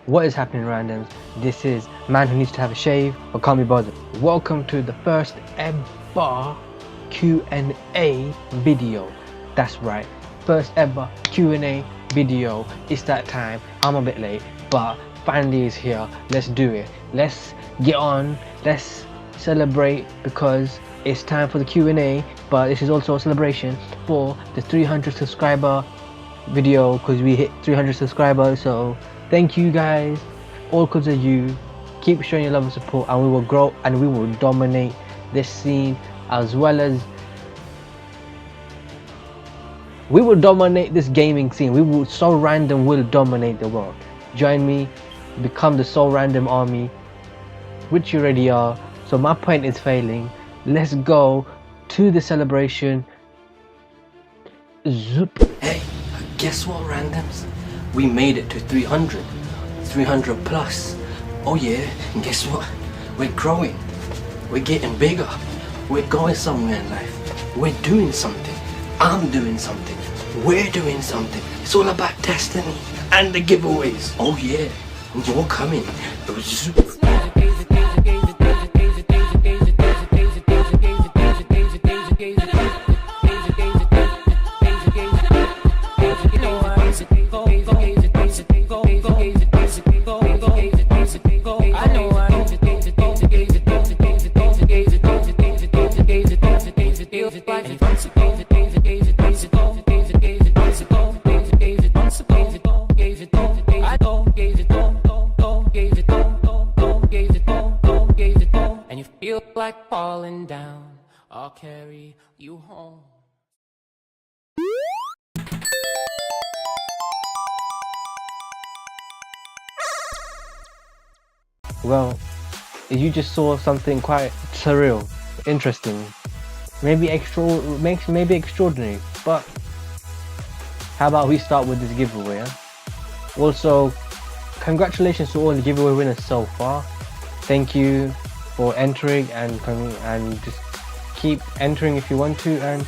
What is happening, randoms? This is man who needs to have a shave but can't be bothered. Welcome to the first ever Q&A video. That's right, first ever Q&A video. It's that time. I'm a bit late, but finally is here. Let's do it. Let's get on. Let's celebrate because it's time for the Q&A. But this is also a celebration for the 300 subscriber video because we hit 300 subscribers. So thank you guys, all because of you. Keep showing your love and support, and we will grow and we will dominate this scene, as well as we will dominate this gaming scene. SooRandom will dominate the world. Join me, become the SooRandom army, which you already are. So my point is failing. Let's go to the celebration. Zoop. Hey, guess what, randoms? We made it to 300 plus. Oh yeah, and guess what? We're growing. We're getting bigger. We're going somewhere in life. We're doing something. I'm doing something. We're doing something. It's all about destiny and the giveaways. Oh yeah, more coming. Like falling down, I'll carry you home. Well, you just saw something quite surreal, interesting, maybe extraordinary. But how about we start with this giveaway? Huh? Also, congratulations to all the giveaway winners so far. Thank you for entering and just keep entering if you want to, and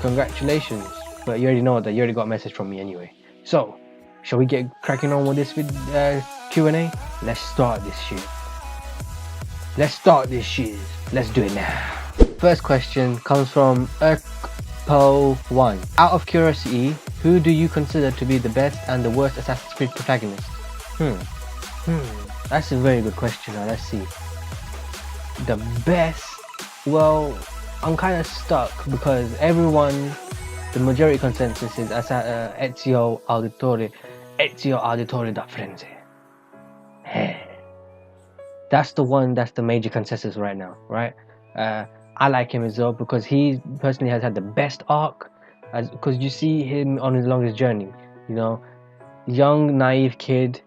congratulations. But you already know that you already got a message from me anyway. So shall we get cracking on with this Q&A? Let's start this shit. Let's do it now. First question comes from Erpo1. Out of curiosity, who do you consider to be the best and the worst Assassin's Creed protagonist? That's a very good question. Now let's see. The best, well, I'm kind of stuck because the majority consensus is Ezio Auditore da Firenze. That's the one, that's the major consensus right now, right? I like him as well because he personally has had the best arc, because you see him on his longest journey, you know, young naive kid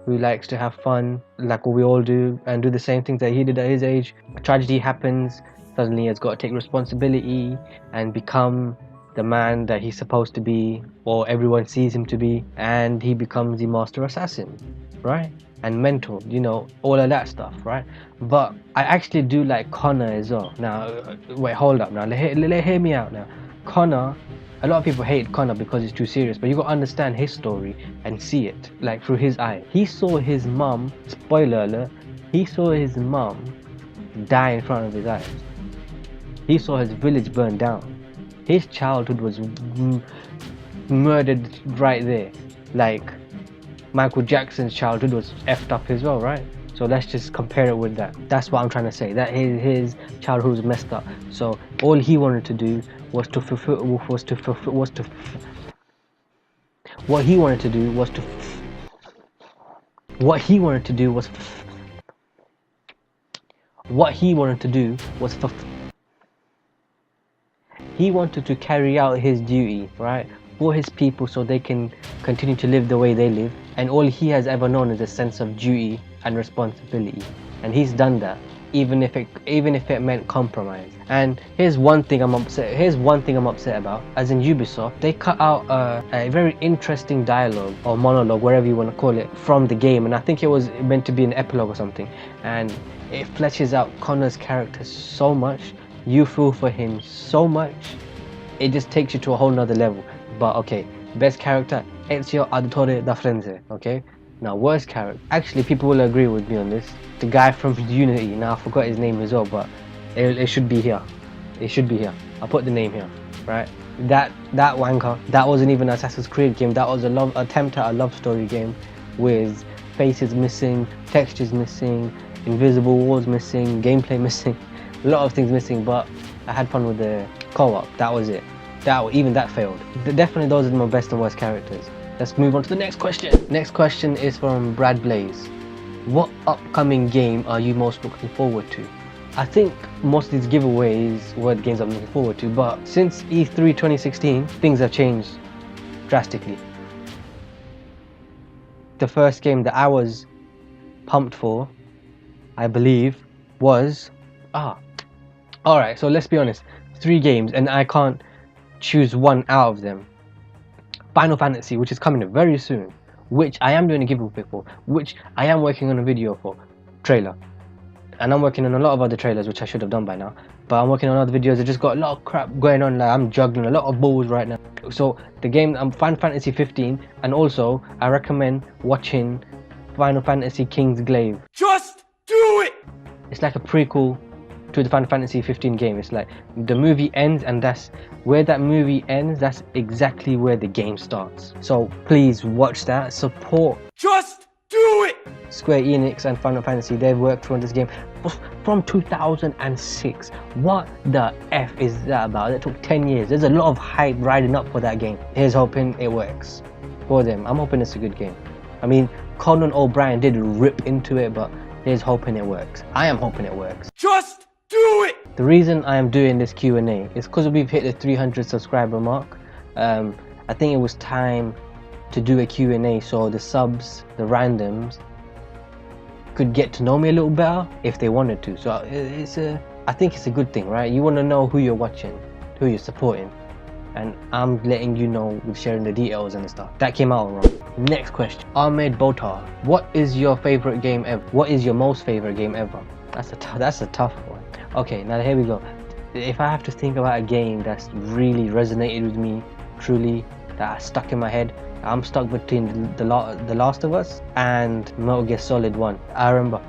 who likes to have fun like what we all do and do the same things that he did at his age. A tragedy happens, suddenly he has got to take responsibility and become the man that he's supposed to be, or everyone sees him to be, and he becomes the master assassin, right? And mentor, you know, all of that stuff, right? But I actually do like Connor as well. Now wait, hold up now, hear me out now. Connor, a lot of people hate Connor because it's too serious, but you gotta understand his story and see it like through his eye. He saw his mum, spoiler alert, he saw his mum die in front of his eyes. He saw his village burn down. His childhood was murdered right there. Like Michael Jackson's childhood was effed up as well, right? So let's just compare it with that. That's what I'm trying to say, that his childhood was messed up. So all he wanted to do was to he wanted to carry out his duty, right, for his people so they can continue to live the way they live. And all he has ever known is a sense of duty and responsibility, and he's done that, even if it meant compromise. And here's one thing I'm upset about. As in Ubisoft, they cut out a very interesting dialogue or monologue, whatever you want to call it, from the game, and I think it was meant to be an epilogue or something, and it fleshes out Connor's character so much. You feel for him so much. It just takes you to a whole nother level. But okay, best character, Ezio Auditore da Firenze. Okay, Now, worst character. Actually, people will agree with me on this. The guy from Unity. Now, I forgot his name as well, but it should be here. It should be here. I'll put the name here, right? That wanker. That wasn't even an Assassin's Creed game. That was a attempt at a love story game with faces missing, textures missing, invisible walls missing, gameplay missing, a lot of things missing. But I had fun with the co-op. That was it. Even that failed. Definitely, those are my best and worst characters. Let's move on to the next question. Next question is from Brad Blaze. What upcoming game are you most looking forward to? I think most of these giveaways were the games I'm looking forward to, but since E3 2016, things have changed drastically. The first game that I was pumped for, I believe, was... Alright, so let's be honest. 3 games, and I can't choose one out of them. Final Fantasy, which is coming very soon, which I am doing a giveaway for, which I am working on a video for, trailer, and I'm working on a lot of other trailers which I should have done by now, but I'm working on other videos. I just got a lot of crap going on, like I'm juggling a lot of balls right now. So the game, Final Fantasy 15, and also I recommend watching Final Fantasy Kingsglaive. Just do it! It's like a prequel to the Final Fantasy 15 game. It's like the movie ends, and that's where that movie ends. That's exactly where the game starts. So please watch that. Support Just do it! Square Enix and Final Fantasy. They've worked on this game from 2006. What the F is that about? It took 10 years. There's a lot of hype riding up for that game. Here's hoping it works for them. I'm hoping it's a good game. I mean, Conan O'Brien did rip into it, but here's hoping it works. I am hoping it works. Just do it! The reason I am doing this Q&A is because we've hit the 300 subscriber mark. I think it was time to do a Q&A so the subs, the randoms, could get to know me a little better if they wanted to. So I think it's a good thing, right? You want to know who you're watching, who you're supporting, and I'm letting you know with sharing the details and the stuff. That came out wrong. Next question. Ahmed Botar. What is your favorite game ever? What is your most favorite game ever? That's a tough one. Okay, now here we go. If I have to think about a game that's really resonated with me, truly, that stuck in my head, I'm stuck between the Last of Us and Metal Gear Solid 1. I remember.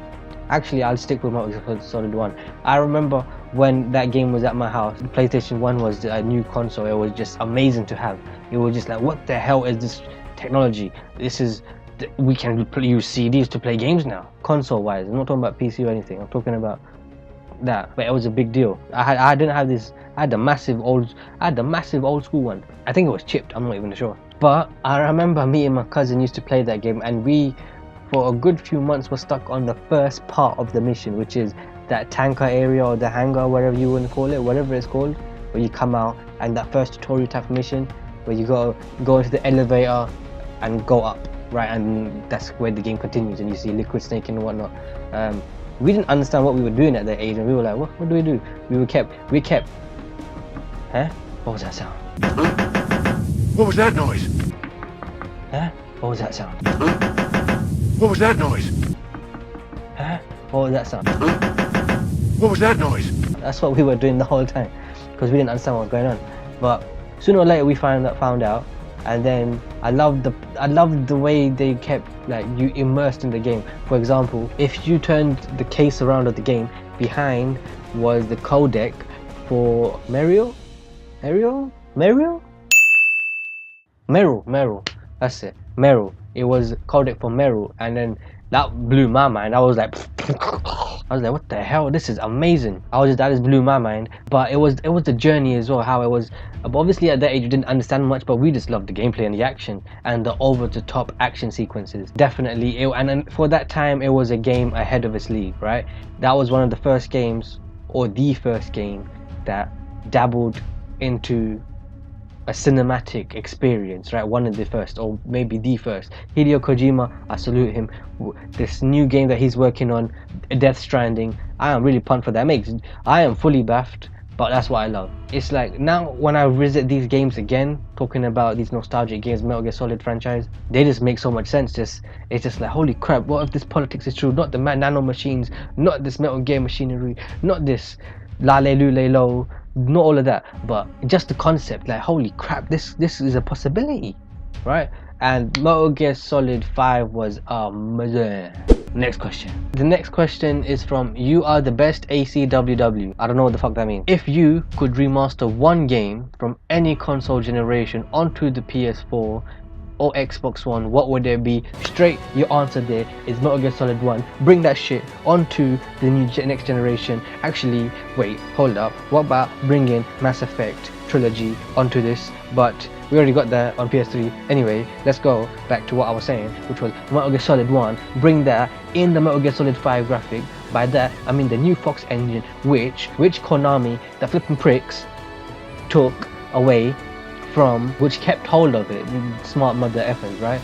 Actually, I'll stick with Metal Gear Solid 1. I remember when that game was at my house. The PlayStation 1 was a new console. It was just amazing to have. It was just like, what the hell is this technology? We can use CDs to play games now, console-wise. I'm not talking about PC or anything. I'm talking about that. But it was a big deal. I didn't have this. I had the massive old school one. I think it was chipped. I'm not even sure. But I remember me and my cousin used to play that game, and we, for a good few months, were stuck on the first part of the mission, which is that tanker area or the hangar, whatever you want to call it, whatever it's called, where you come out, and that first tutorial type mission where you go into the elevator and go up, right? And that's where the game continues, and you see Liquid Snake and whatnot. We didn't understand what we were doing at that age, and we were like, what do we do? We kept. Huh? What was that sound? What was that noise? Huh? What was that sound? What was that noise? Huh? What was that sound? What was that noise? That's what we were doing the whole time, because we didn't understand what was going on. But sooner or later we found out, and then I loved the way they kept like you immersed in the game. For example, if you turned the case around of the game, behind was the codec for Meryl. That's it, Meryl. It was codec for Meryl, and then that blew my mind. I was like, what the hell? This is amazing. That just blew my mind. But it was the journey as well. How it was. Obviously at that age you didn't understand much, but we just loved the gameplay and the action and the over-the-top action sequences. Definitely, and for that time it was a game ahead of its league, right? That was one of the first games, or the first game, that dabbled into a cinematic experience, right? One of the first, or maybe the first. Hideo Kojima, I salute him. This new game that he's working on, Death Stranding, I am really pumped for that. I am fully baffed, but that's what I love. It's like, now when I visit these games again, talking about these nostalgic games, Metal Gear Solid franchise, they just make so much sense. It's just like, holy crap, what if this politics is true? Not the nano machines, not this Metal Gear machinery, not this lale lule lo, not all of that, but just the concept. Like, holy crap, this is a possibility, right? and Metal Gear Solid 5 was amazing. Next question. The next question is from You Are the Best ACWW. I don't know what the fuck that means. If you could remaster one game from any console generation onto the PS4 or Xbox One, what would it be? Straight, your answer there is Metal Gear Solid 1. Bring that shit onto the next generation. Actually, wait, hold up. What about bringing Mass Effect Trilogy onto this? But we already got that on PS3. Anyway, let's go back to what I was saying, which was Metal Gear Solid 1. Bring that in the Metal Gear Solid 5 graphic. By that, I mean the new Fox engine, which Konami, the flipping pricks, took away from, which kept hold of it. Smart mother effers, right?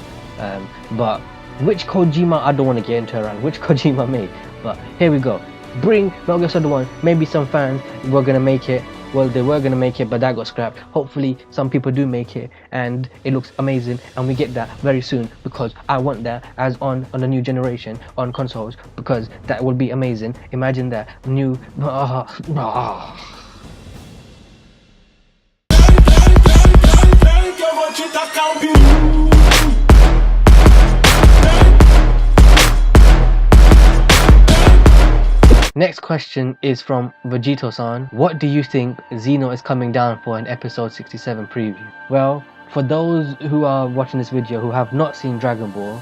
But which Kojima, I don't want to get into around which Kojima made, but here we go. Bring Metal Gear Solid 1. Maybe some fans were gonna make it. Well, they were gonna make it, but that got scrapped. Hopefully some people do make it and it looks amazing, and we get that very soon, because I want that as on the new generation on consoles, because that would be amazing. Imagine that new Next question is from Vegito-san. What do you think Xeno is coming down for in episode 67 preview? Well, for those who are watching this video who have not seen Dragon Ball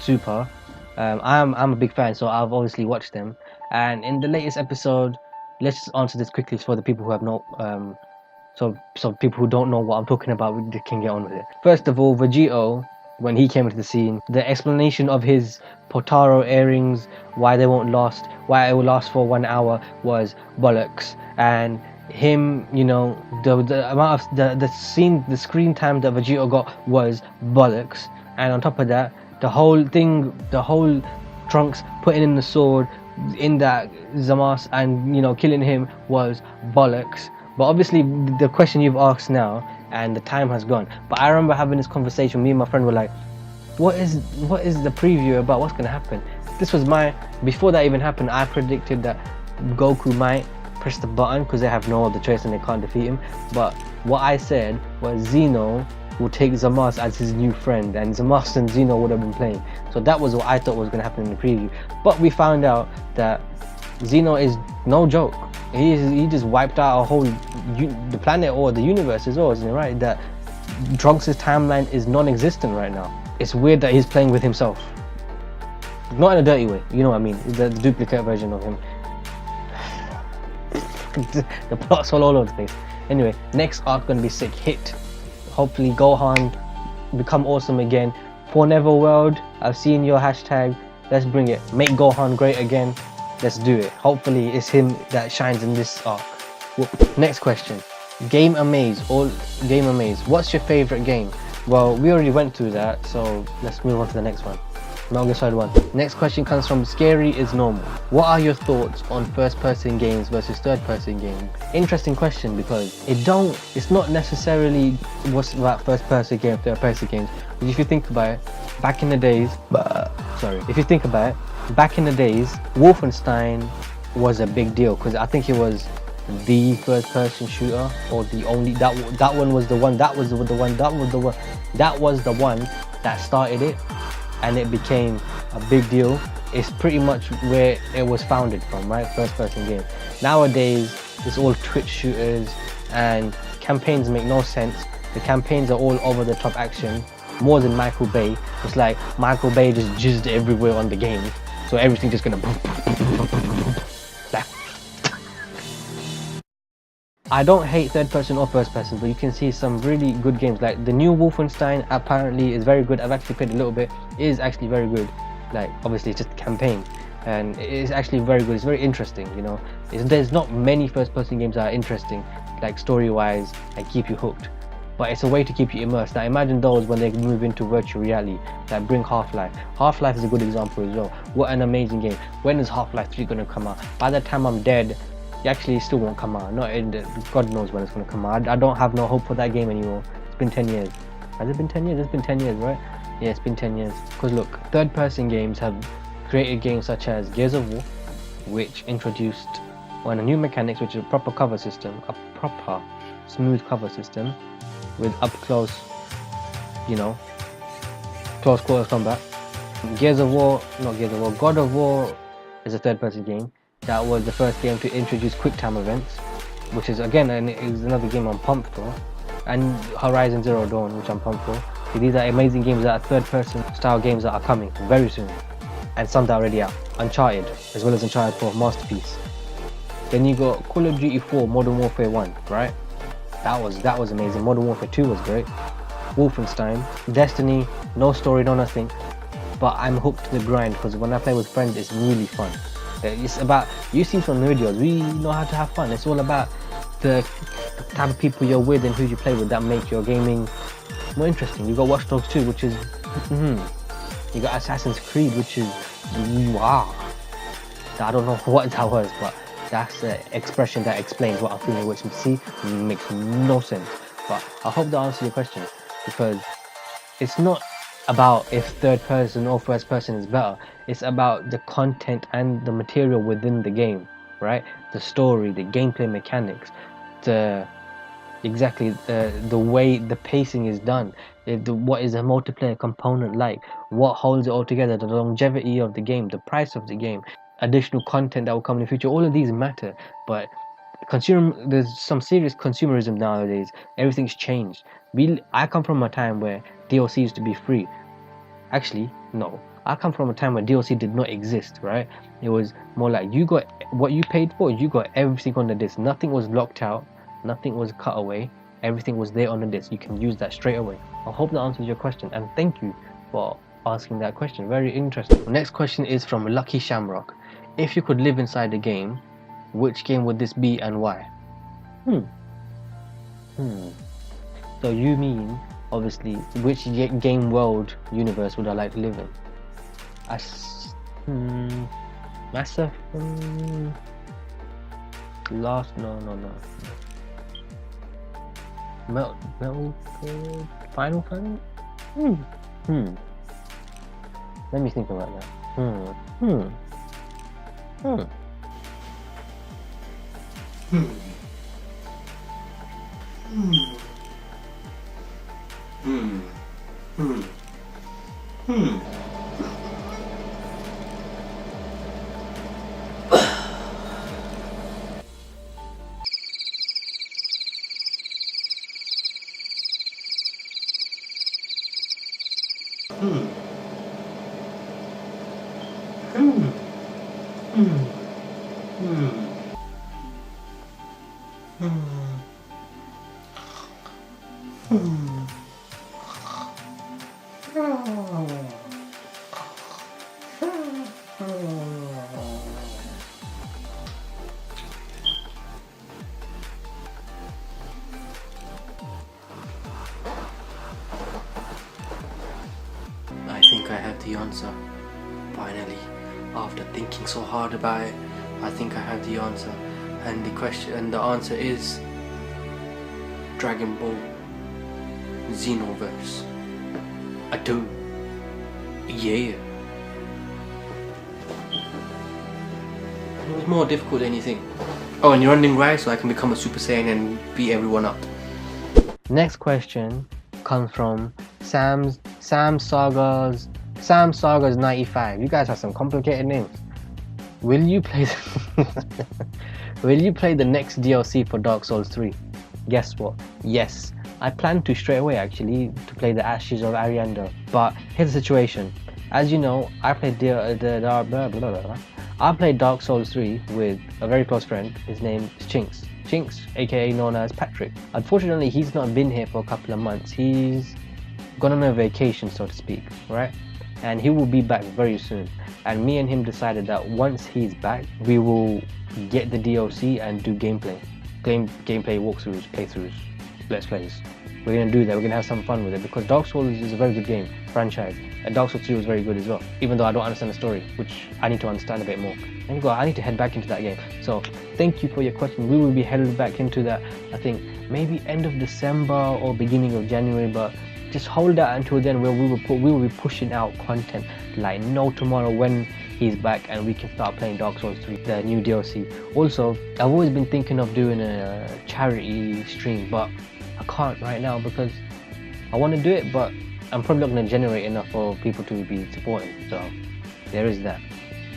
Super, I'm a big fan, so I've obviously watched them. And in the latest episode, let's just answer this quickly for the people who have not, so people who don't know what I'm talking about, we can get on with it. First of all, Vegito, when he came into the scene, the explanation of his Potaro earrings, why they won't last, why it will last for 1 hour, was bollocks. And him, you know, the amount of the screen time that Vegito got was bollocks. And on top of that, the whole Trunks putting in the sword in that Zamasu and, you know, killing him was bollocks. But obviously the question you've asked now, and the time has gone, but I remember having this conversation. Me and my friend were like, what is the preview about? What's gonna happen? This was before that even happened, I predicted that Goku might press the button because they have no other choice and they can't defeat him. But what I said was Xeno will take Zamasu as his new friend, and Zamasu and Xeno would have been playing. So that was what I thought was gonna happen in the preview. But we found out that Xeno is no joke. He just wiped out the planet or the universe as well, isn't it right? That Trunks' timeline is non-existent right now. It's weird that he's playing with himself. Not in a dirty way, you know what I mean? The duplicate version of him. The plot's all over the place. Anyway, next arc gonna be sick. Hit. Hopefully Gohan become awesome again. For Neverworld, I've seen your hashtag. Let's bring it. Make Gohan great again. Let's do it. Hopefully it's him that shines in this arc. Next question. Game Amaze. What's your favorite game? Well, we already went through that, so let's move on to the next one. Metal Gear Solid 1. Next question comes from Scary is Normal. What are your thoughts on first-person games versus third-person games? Interesting question, because it's not necessarily what's about first-person game, third-person games. But if you think about it, back in the days, Wolfenstein was a big deal, because I think it was the first-person shooter, or the only that one was the one that started it, and it became a big deal. It's pretty much where it was founded from, right? First-person game. Nowadays, it's all Twitch shooters, and campaigns make no sense. The campaigns are all over-the-top action, more than Michael Bay. It's like Michael Bay just jizzed everywhere on the game, so everything just gonna I don't hate third person or first person, but you can see some really good games. Like the new Wolfenstein apparently is very good. I've actually played a little bit. It is actually very good. Like obviously it's just a campaign, and it is actually very good. It's very interesting, you know. There's not many first person games that are interesting, like story wise, and keep you hooked. But it's a way to keep you immersed. Now imagine those when they move into virtual reality, that bring Half-Life. Half-Life is a good example as well. What an amazing game. When is Half-Life 3 gonna come out? By the time I'm dead, it still won't come out. God knows when it's gonna come out. I don't have no hope for that game anymore. It's been 10 years. Has it been 10 years? It's been 10 years, right? Yeah, it's been 10 years. Because look, third person games have created games such as Gears of War, which introduced a new mechanics, which is a proper cover system, a proper smooth cover system with up close, you know, close quarters combat. God of War is a third-person game. That was the first game to introduce quick-time events, which is again is another game I'm pumped for. And Horizon Zero Dawn, which I'm pumped for. So these are amazing games that are third-person style games that are coming very soon, and some that are already out. Uncharted, as well as Uncharted 4, masterpiece. Then you got Call of Duty 4, Modern Warfare 1, right? That was amazing. Modern Warfare 2 was great. Wolfenstein, Destiny, no story, no nothing. But I'm hooked to the grind because when I play with friends, it's really fun. It's about, you see from videos, we know how to have fun. It's all about the type of people you're with and who you play with that make your gaming more interesting. You got Watch Dogs 2, which is, you got Assassin's Creed, which is, wow. I don't know what that was, but that's an expression that explains what I'm feeling, which makes no sense. But I hope that answers your question, because it's not about if third person or first person is better. It's about the content and the material within the game, right? The story, the gameplay mechanics, the way the pacing is done, what is a multiplayer component like, what holds it all together, the longevity of the game, the price of the game, additional content that will come in the future. All of these matter, but there's some serious consumerism nowadays. Everything's changed. I come from a time where DLC used to be free. Actually, no. I come from a time where DLC did not exist, right? It was more like you got what you paid for, you got everything on the disc. Nothing was locked out, nothing was cut away, everything was there on the disc. You can use that straight away. I hope that answers your question, and thank you for asking that question. Very interesting. The next question is from Lucky Shamrock. If you could live inside a game, which game would this be and why? So you mean, obviously, which game world universe would I like to live in? Mass Effect? Final Fantasy? Let me think about that. I think I have the answer. Finally, after thinking so hard about it, I think I have the answer. And the answer is Dragon Ball Xenoverse. I do. Yeah. It was more difficult than anything. Oh, and you're ending right, so I can become a Super Saiyan and beat everyone up. Next question comes from Sam Sagas 95. You guys have some complicated names. Will you play the next DLC for Dark Souls 3? Guess what? Yes. I plan to straight away actually to play the Ashes of Ariander. But here's the situation. As you know, I played Dark Souls 3 with a very close friend. His name is Chinks, aka known as Patrick. Unfortunately, he's not been here for a couple of months. He's gone on a vacation, so to speak, right? And he will be back very soon. And me and him decided that once he's back, we will get the DLC and do gameplay walkthroughs, playthroughs, let's plays. We're gonna do that. We're gonna have some fun with it because Dark Souls is a very good game franchise, and Dark Souls 3 was very good as well. Even though I don't understand the story, which I need to understand a bit more. And I need to head back into that game. So thank you for your question. We will be headed back into that. I think maybe end of December or beginning of January, but just hold that until then, where we will be pushing out content like no tomorrow when he's back, and we can start playing Dark Souls 3, the new DLC. Also, I've always been thinking of doing a charity stream, but I can't right now because I want to do it, but I'm probably not going to generate enough for people to be supporting. So there is that.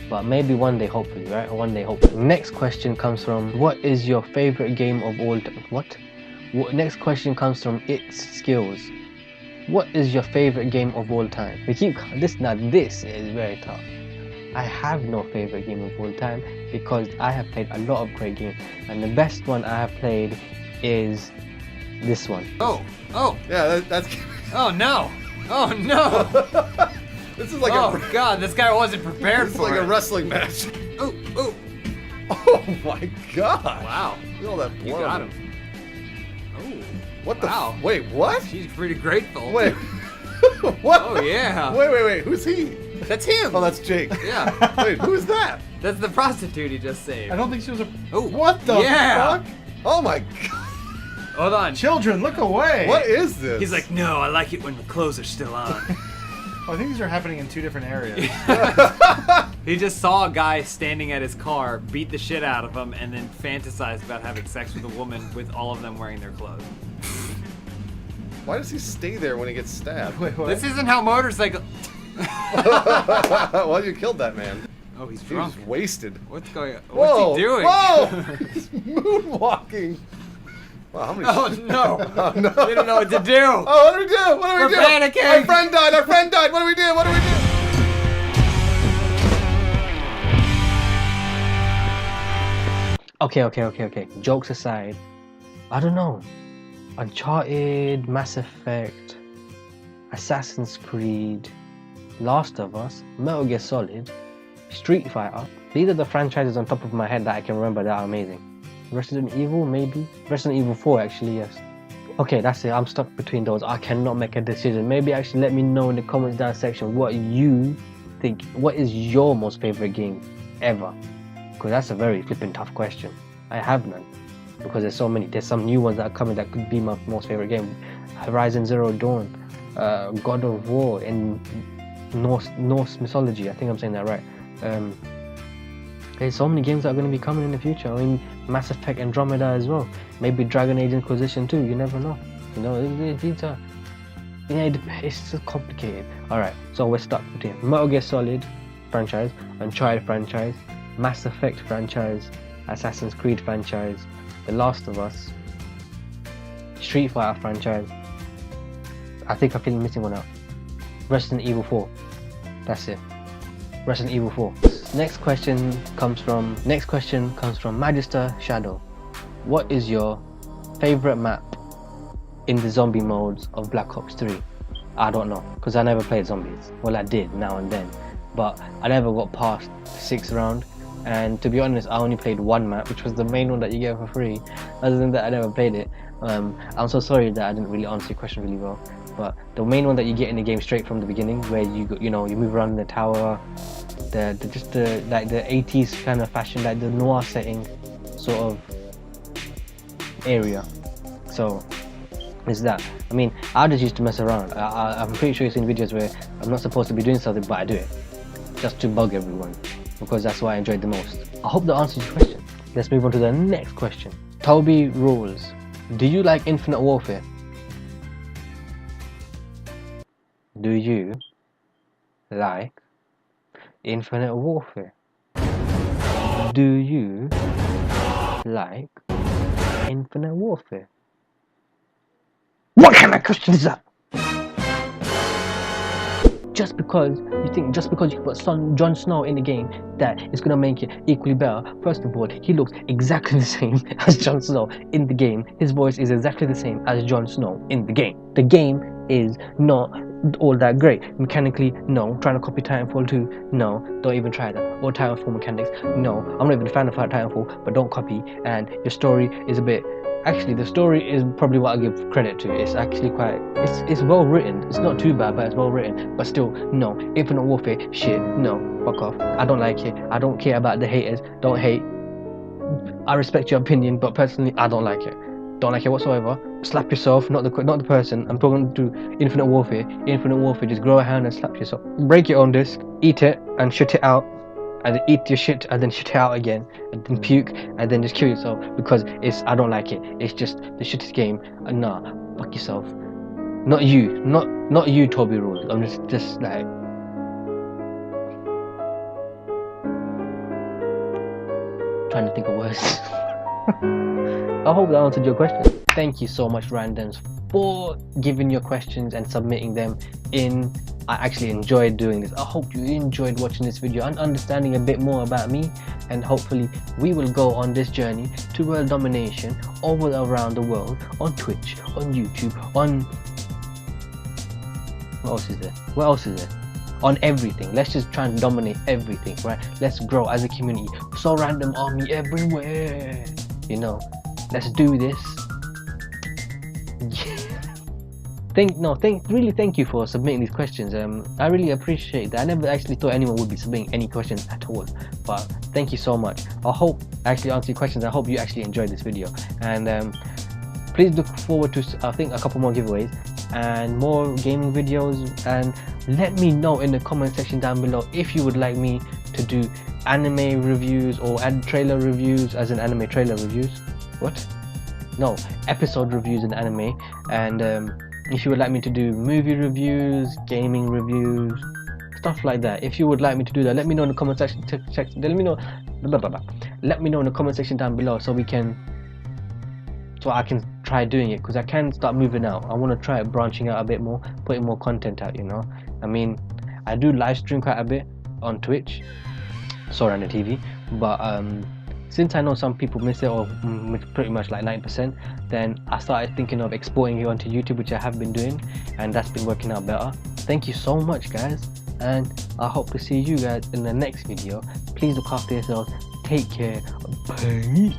But maybe one day, hopefully, right? One day, hopefully. Next question comes from, what is your favorite game of all time? What? Next question comes from It's Skills. What is your favorite game of all time? We keep this. Now this is very tough. I have no favorite game of all time because I have played a lot of great games, and the best one I have played is this one. Oh, Yeah, that's. oh no, oh no. This is like God, this guy wasn't prepared this is for like it. a wrestling match. Oh, Oh my god! wow. Look at all that blood. You got him. Oh, What wow. the? Wait, what? She's pretty grateful. Wait. What? Oh yeah. Wait. Who's he? That's him. Oh, that's Jake. Yeah. Wait, who's that? That's the prostitute he just saved. I don't think she was a. Oh, What the yeah. fuck? Oh my god! Hold on. Children, look away! What is this? He's like, no, I like it when the clothes are still on. Oh, I think these are happening in 2 different areas. He just saw a guy standing at his car, beat the shit out of him, and then fantasized about having sex with a woman with all of them wearing their clothes. Why does he stay there when he gets stabbed? Wait, what? This isn't how motorcycle. Well, you killed that man. Oh, he's He was drunk. wasted. What's going on? Whoa! What's he doing? Whoa! He's moonwalking. Wow, how many? Oh no! Oh, no. We don't know what to do. Oh, what do we do? What do we We're do? panicking. Our friend died. Our friend died. What do we do? What do we do? Okay. Jokes aside, I don't know. Uncharted, Mass Effect, Assassin's Creed, Last of Us, Metal Gear Solid, Street Fighter. These are the franchises on top of my head that I can remember that are amazing. Resident Evil, maybe? Resident Evil 4, actually, yes. Okay, that's it. I'm stuck between those. I cannot make a decision. Maybe actually let me know in the comments down section what you think. What is your most favorite game ever? Because that's a very flipping tough question. I have none. Because there's so many. There's some new ones that are coming that could be my most favorite game. Horizon Zero Dawn, God of War in Norse mythology. I think I'm saying that right. There's so many games that are going to be coming in the future. I mean, Mass Effect Andromeda as well. Maybe Dragon Age Inquisition too. You never know. You know, these are. Yeah, it's so complicated. Alright, so we're stuck between Metal Gear Solid franchise, Uncharted franchise, Mass Effect franchise, Assassin's Creed franchise, The Last of Us, Street Fighter franchise. I think I'm feeling missing one out. Resident Evil 4. That's it. Resident Evil 4. Next question comes from Magister Shadow. What is your favorite map in the zombie modes of Black Ops 3? I don't know, because I never played zombies. Well, I did now and then, but I never got past the 6th round. And to be honest, I only played one map, which was the main one that you get for free. Other than that, I never played it. I'm so sorry that I didn't really answer your question really well. But the main one that you get in the game straight from the beginning, where you move around in the tower, the 80s kind of fashion, like the noir setting sort of area. So it's that. I mean, I just used to mess around. I'm pretty sure you've seen videos where I'm not supposed to be doing something, but I do it just to bug everyone, because that's what I enjoyed the most. I hope that answers your question. Let's move on to the next question. Toby Rules. Do you like Infinite Warfare? Do you like Infinite Warfare? Do you like Infinite Warfare? What kind of question is that? Just because you put Jon Snow in the game, that is gonna make it equally better. First of all, he looks exactly the same as Jon Snow in the game. His voice is exactly the same as Jon Snow in the game. The game is not all that great. Mechanically, no. Trying to copy Titanfall 2, no. Don't even try that. Or Titanfall mechanics, no. I'm not even a fan of Titanfall, but don't copy. And your story is a bit... Actually, the story is probably what I give credit to. It's actually quite... It's well written. It's not too bad, but it's well written. But still, no. Infinite Warfare, shit, no. Fuck off. I don't like it. I don't care about the haters. Don't hate. I respect your opinion, but personally, I don't like it. Don't like it whatsoever. Slap yourself, not the person. I'm talking to Infinite Warfare. Infinite Warfare, just grow a hand and slap yourself. Break your own disc, eat it, and shit it out. And then eat your shit, and then shit it out again. And then puke, and then just kill yourself. Because I don't like it. It's just the shittest game. Nah, fuck yourself. Not you, not you, Toby Rules. I'm just like. Trying to think of words. I hope that answered your question. Thank you so much, randoms, for giving your questions and submitting them in. I actually enjoyed doing this. I hope you enjoyed watching this video and understanding a bit more about me, and hopefully we will go on this journey to world domination all around the world, on Twitch, on YouTube, on what else is there? What else is there? On everything. Let's just try and dominate everything, right? Let's grow as a community. So random army everywhere. You know, let's do this. Really thank you for submitting these questions. I really appreciate that. I never actually thought anyone would be submitting any questions at all, but thank you so much. I hope I actually answered your questions. I hope you actually enjoyed this video, and please look forward to I think a couple more giveaways and more gaming videos, and let me know in the comment section down below if you would like me to do anime reviews or trailer reviews, as in anime trailer reviews. What? No, episode reviews in anime, and if you would like me to do movie reviews, gaming reviews, stuff like that. If you would like me to do that, let me know in the comment section. Let me know. Let me know in the comment section down below so I can try doing it, because I can start moving out. I want to try branching out a bit more, putting more content out, you know. I mean, I do live stream quite a bit on Twitch, SooRandom TV, but since I know some people miss it, or pretty much like 9%, then I started thinking of exporting it onto YouTube, which I have been doing, and that's been working out better. Thank you so much, guys, and I hope to see you guys in the next video. Please look after yourselves, take care, peace.